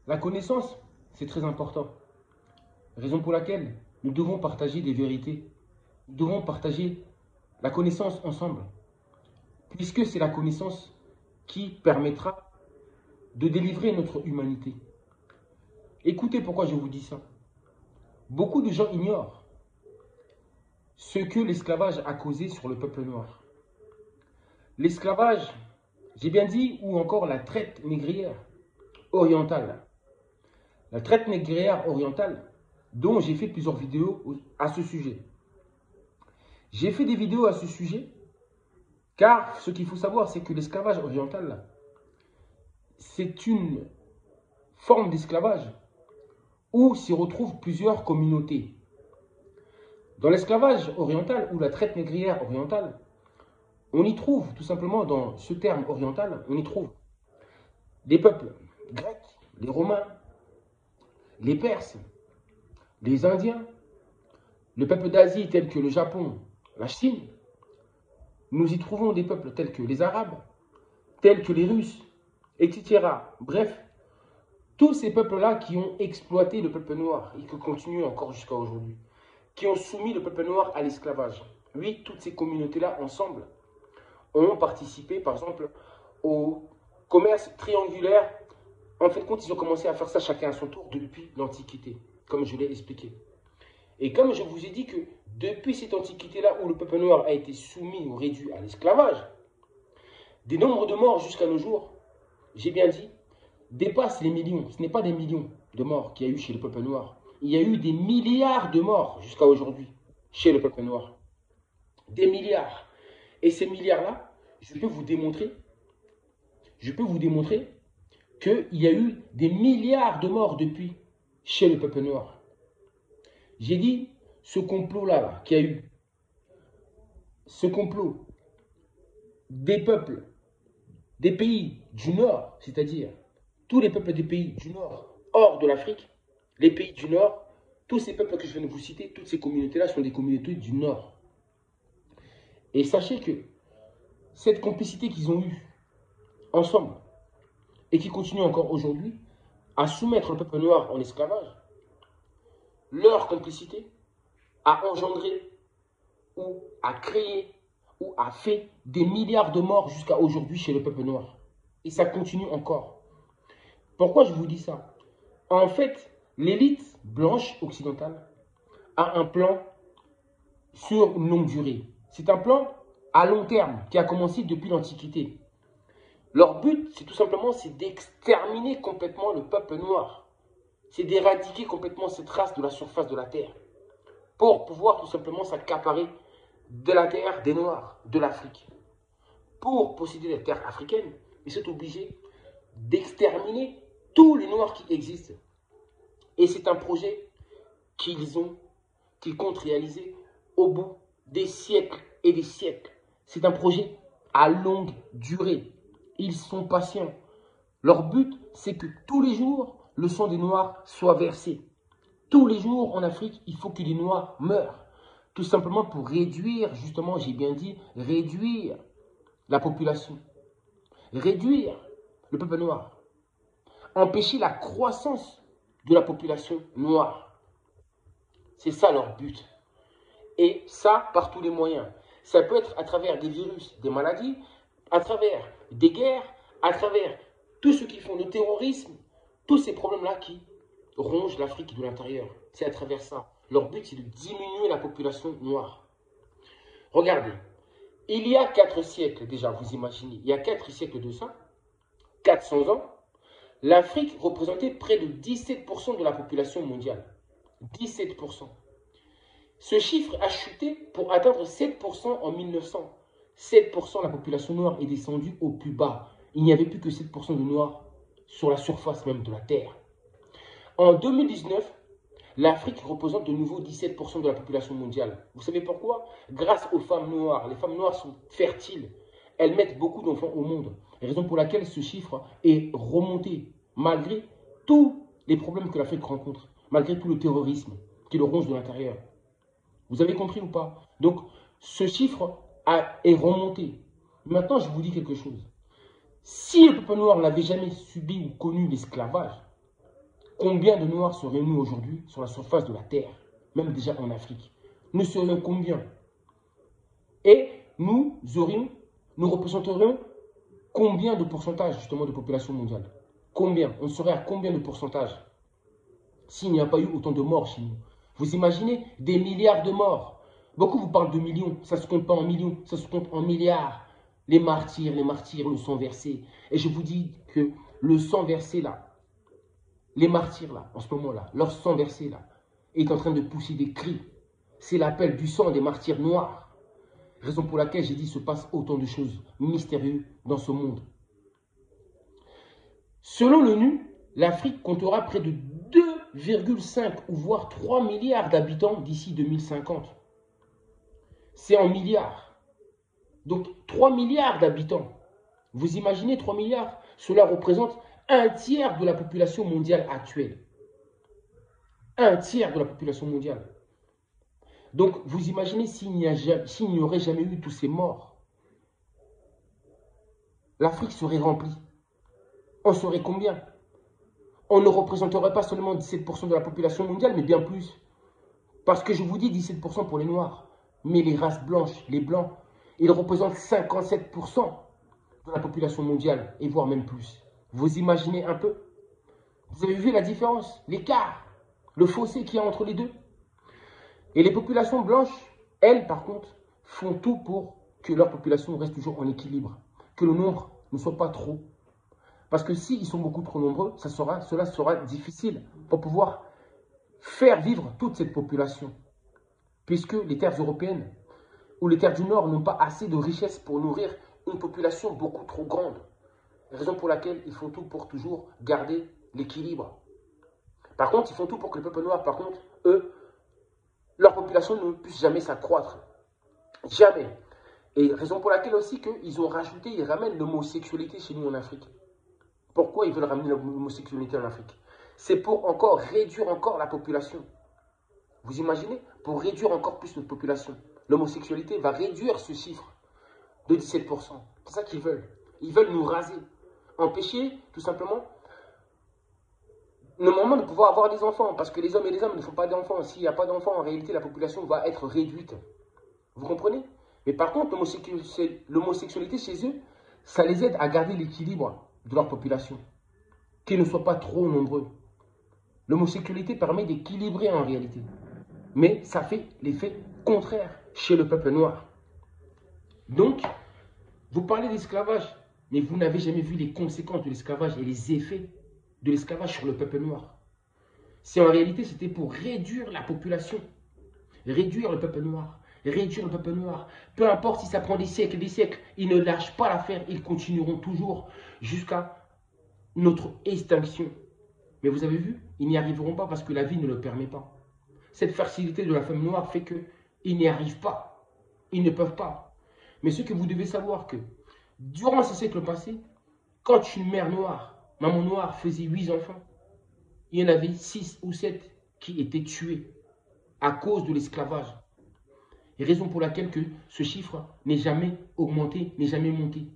La connaissance, c'est très important. Raison pour laquelle nous devons partager des vérités. Nous devons partager la connaissance ensemble. Puisque c'est la connaissance qui permettra de délivrer notre humanité. Écoutez pourquoi je vous dis ça. Beaucoup de gens ignorent ce que l'esclavage a causé sur le peuple noir. L'esclavage, j'ai bien dit, ou encore la traite négrière orientale. La traite négrière orientale, dont j'ai fait plusieurs vidéos à ce sujet. J'ai fait des vidéos à ce sujet, car ce qu'il faut savoir, c'est que l'esclavage oriental, c'est une forme d'esclavage où s'y retrouvent plusieurs communautés. Dans l'esclavage oriental ou la traite négrière orientale, on y trouve, tout simplement dans ce terme oriental, on y trouve des peuples grecs, les Romains, les Perses, les Indiens, les peuples d'Asie tels que le Japon, la Chine. Nous y trouvons des peuples tels que les Arabes, tels que les Russes, etc. Bref, tous ces peuples-là qui ont exploité le peuple noir et qui continuent encore jusqu'à aujourd'hui, qui ont soumis le peuple noir à l'esclavage. Oui, toutes ces communautés-là, ensemble, ont participé, par exemple, au commerce triangulaire. En fait, quand ils ont commencé à faire ça chacun à son tour depuis l'Antiquité, comme je l'ai expliqué. Et comme je vous ai dit que depuis cette Antiquité-là où le peuple noir a été soumis ou réduit à l'esclavage, des nombres de morts jusqu'à nos jours, j'ai bien dit, dépassent les millions. Ce n'est pas des millions de morts qu'il y a eu chez le peuple noir. Il y a eu des milliards de morts jusqu'à aujourd'hui chez le peuple noir. Des milliards. Et ces milliards-là, je peux vous démontrer qu'il y a eu des milliards de morts depuis chez le peuple noir. J'ai dit, ce complot-là qu'il y a eu, ce complot des peuples, des pays du Nord, c'est-à-dire tous les peuples des pays du Nord, hors de l'Afrique, les pays du Nord, tous ces peuples que je viens de vous citer, toutes ces communautés-là sont des communautés du Nord. Et sachez que cette complicité qu'ils ont eue ensemble, et qui continuent encore aujourd'hui à soumettre le peuple noir en esclavage, leur complicité a engendré ou a créé ou a fait des milliards de morts jusqu'à aujourd'hui chez le peuple noir. Et ça continue encore. Pourquoi je vous dis ça? En fait, l'élite blanche occidentale a un plan sur une longue durée. C'est un plan à long terme qui a commencé depuis l'Antiquité. Leur but, c'est tout simplement d'exterminer complètement le peuple noir. C'est d'éradiquer complètement cette race de la surface de la terre. Pour pouvoir tout simplement s'accaparer de la terre des Noirs, de l'Afrique. Pour posséder les terres africaines, ils sont obligés d'exterminer tous les Noirs qui existent. Et c'est un projet qu'ils comptent réaliser au bout des siècles et des siècles. C'est un projet à longue durée. Ils sont patients. Leur but, c'est que tous les jours, le sang des Noirs soit versé. Tous les jours en Afrique, il faut que les Noirs meurent. Tout simplement pour réduire, justement, j'ai bien dit, réduire la population. Réduire le peuple noir. Empêcher la croissance de la population noire. C'est ça leur but. Et ça, par tous les moyens. Ça peut être à travers des virus, des maladies, à travers des guerres, à travers tout ce qui font le terrorisme, tous ces problèmes-là qui rongent l'Afrique de l'intérieur. C'est à travers ça. Leur but, c'est de diminuer la population noire. Regardez, il y a 4 siècles déjà, vous imaginez, il y a 4 siècles de ça, 400 ans, l'Afrique représentait près de 17% de la population mondiale. 17%. Ce chiffre a chuté pour atteindre 7% en 1900. 7% de la population noire est descendue au plus bas. Il n'y avait plus que 7% de noirs sur la surface même de la Terre. En 2019, l'Afrique représente de nouveau 17% de la population mondiale. Vous savez pourquoi? Grâce aux femmes noires. Les femmes noires sont fertiles. Elles mettent beaucoup d'enfants au monde. Raison pour laquelle ce chiffre est remonté, malgré tous les problèmes que l'Afrique rencontre, malgré tout le terrorisme qui le ronge de l'intérieur. Vous avez compris ou pas? Donc, ce chiffre est remonté. Maintenant, je vous dis quelque chose. Si le peuple noir n'avait jamais subi ou connu l'esclavage, Combien de Noirs serions-nous aujourd'hui sur la surface de la Terre, même déjà en Afrique? Nous serions combien? Et nous représenterions combien de pourcentage justement de population mondiale? Combien? On serait à combien de pourcentage s'il n'y a pas eu autant de morts chez nous? Vous imaginez des milliards de morts? Beaucoup vous parlent de millions, ça ne se compte pas en millions, ça se compte en milliards. Les martyrs, le sang versé. Et je vous dis que le sang versé là, les martyrs là, en ce moment-là, leur sang versé là, est en train de pousser des cris. C'est l'appel du sang des martyrs noirs. Raison pour laquelle j'ai dit qu'il se passe autant de choses mystérieuses dans ce monde. Selon l'ONU, l'Afrique comptera près de 2,5 ou voire 3 milliards d'habitants d'ici 2050. C'est en milliards. Donc 3 milliards d'habitants. Vous imaginez 3 milliards? Cela représente un tiers de la population mondiale actuelle. Un tiers de la population mondiale. Donc vous imaginez s'il n'y aurait jamais eu tous ces morts. L'Afrique serait remplie. On serait combien? On ne représenterait pas seulement 17% de la population mondiale, mais bien plus. Parce que je vous dis 17% pour les Noirs. Mais les races blanches, les Blancs, ils représentent 57% de la population mondiale, et voire même plus. Vous imaginez un peu? Vous avez vu la différence, l'écart, le fossé qu'il y a entre les deux? Et les populations blanches, elles, par contre, font tout pour que leur population reste toujours en équilibre. Que le nombre ne soit pas trop. Parce que s'ils sont beaucoup trop nombreux, cela sera difficile pour pouvoir faire vivre toute cette population. Puisque les terres européennes ou les terres du Nord n'ont pas assez de richesses pour nourrir une population beaucoup trop grande. Raison pour laquelle ils font tout pour toujours garder l'équilibre. Par contre, ils font tout pour que le peuple noir, par contre, eux, leur population ne puisse jamais s'accroître. Jamais. Et raison pour laquelle aussi qu'ils ont rajouté, ils ramènent l'homosexualité chez nous en Afrique. Pourquoi ils veulent ramener l'homosexualité en Afrique? C'est pour encore réduire encore la population. Vous imaginez? Pour réduire encore plus notre population. L'homosexualité va réduire ce chiffre de 17%. C'est ça qu'ils veulent. Ils veulent nous raser. Empêcher, tout simplement, normalement de pouvoir avoir des enfants. Parce que les hommes et les hommes ne font pas d'enfants. S'il n'y a pas d'enfants, en réalité, la population va être réduite. Vous comprenez? Mais par contre, l'homosexualité chez eux, ça les aide à garder l'équilibre de leur population. Qu'ils ne soient pas trop nombreux. L'homosexualité permet d'équilibrer en réalité. Mais ça fait l'effet contraire chez le peuple noir. Donc, vous parlez d'esclavage, mais vous n'avez jamais vu les conséquences de l'esclavage et les effets de l'esclavage sur le peuple noir. Si en réalité c'était pour réduire la population, réduire le peuple noir, réduire le peuple noir, peu importe si ça prend des siècles, ils ne lâchent pas l'affaire, ils continueront toujours jusqu'à notre extinction. Mais vous avez vu, ils n'y arriveront pas parce que la vie ne le permet pas. Cette facilité de la femme noire fait qu'ils n'y arrivent pas. Ils ne peuvent pas. Mais ce que vous devez savoir que durant ces siècles passés, quand une mère noire, maman noire faisait 8 enfants, il y en avait 6 ou 7 qui étaient tués à cause de l'esclavage. Et raison pour laquelle que ce chiffre n'est jamais augmenté, n'est jamais monté.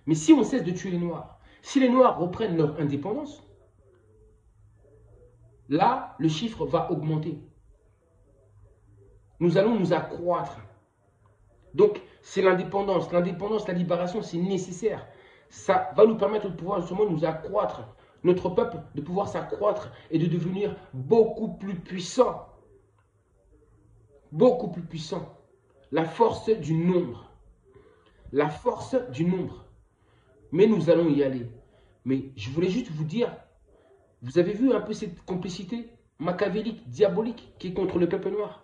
Mais si on cesse de tuer les Noirs, si les Noirs reprennent leur indépendance, là, le chiffre va augmenter. Nous allons nous accroître. Donc, c'est l'indépendance. L'indépendance, la libération, c'est nécessaire. Ça va nous permettre de pouvoir justement nous accroître. Notre peuple, de pouvoir s'accroître et de devenir beaucoup plus puissant. Beaucoup plus puissant. La force du nombre. La force du nombre. Mais nous allons y aller. Mais je voulais juste vous dire, vous avez vu un peu cette complicité machiavélique, diabolique qui est contre le peuple noir?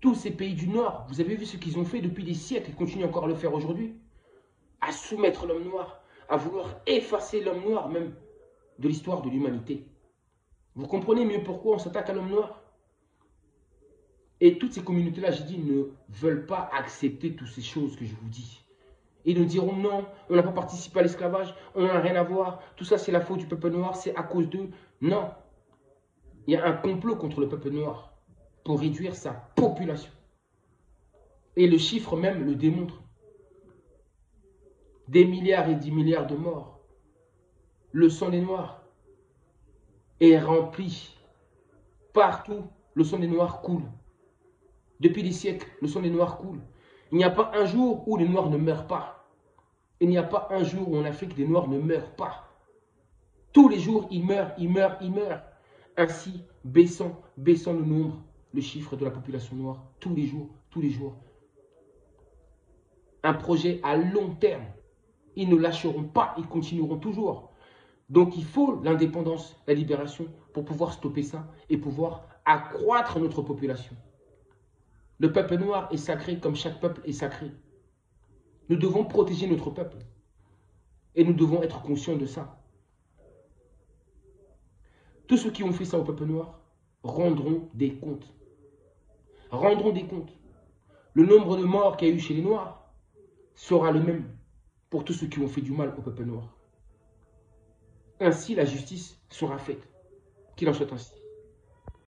Tous ces pays du Nord, vous avez vu ce qu'ils ont fait depuis des siècles et continuent encore à le faire aujourd'hui? À soumettre l'homme noir, à vouloir effacer l'homme noir même de l'histoire de l'humanité. Vous comprenez mieux pourquoi on s'attaque à l'homme noir? Et toutes ces communautés-là, j'ai dit, ne veulent pas accepter toutes ces choses que je vous dis. Ils nous diront non, on n'a pas participé à l'esclavage, on n'a rien à voir, tout ça c'est la faute du peuple noir, c'est à cause d'eux. Non, il y a un complot contre le peuple noir pour réduire sa population. Et le chiffre même le démontre. Des milliards et 10 milliards de morts. Le sang des Noirs. est rempli. Partout, le sang des Noirs coule. Depuis des siècles, le sang des Noirs coule. Il n'y a pas un jour où les Noirs ne meurent pas. Il n'y a pas un jour où en Afrique, les Noirs ne meurent pas. Tous les jours, ils meurent, ils meurent, ils meurent. Ainsi, baissant le nombre, le chiffre de la population noire, tous les jours, tous les jours. Un projet à long terme. Ils ne lâcheront pas, ils continueront toujours. Donc il faut l'indépendance, la libération pour pouvoir stopper ça et pouvoir accroître notre population. Le peuple noir est sacré comme chaque peuple est sacré. Nous devons protéger notre peuple et nous devons être conscients de ça. Tous ceux qui ont fait ça au peuple noir rendront des comptes. Rendront des comptes. Le nombre de morts qu'il y a eu chez les Noirs sera le même pour tous ceux qui ont fait du mal au peuple noir. Ainsi, la justice sera faite. Qu'il en soit ainsi.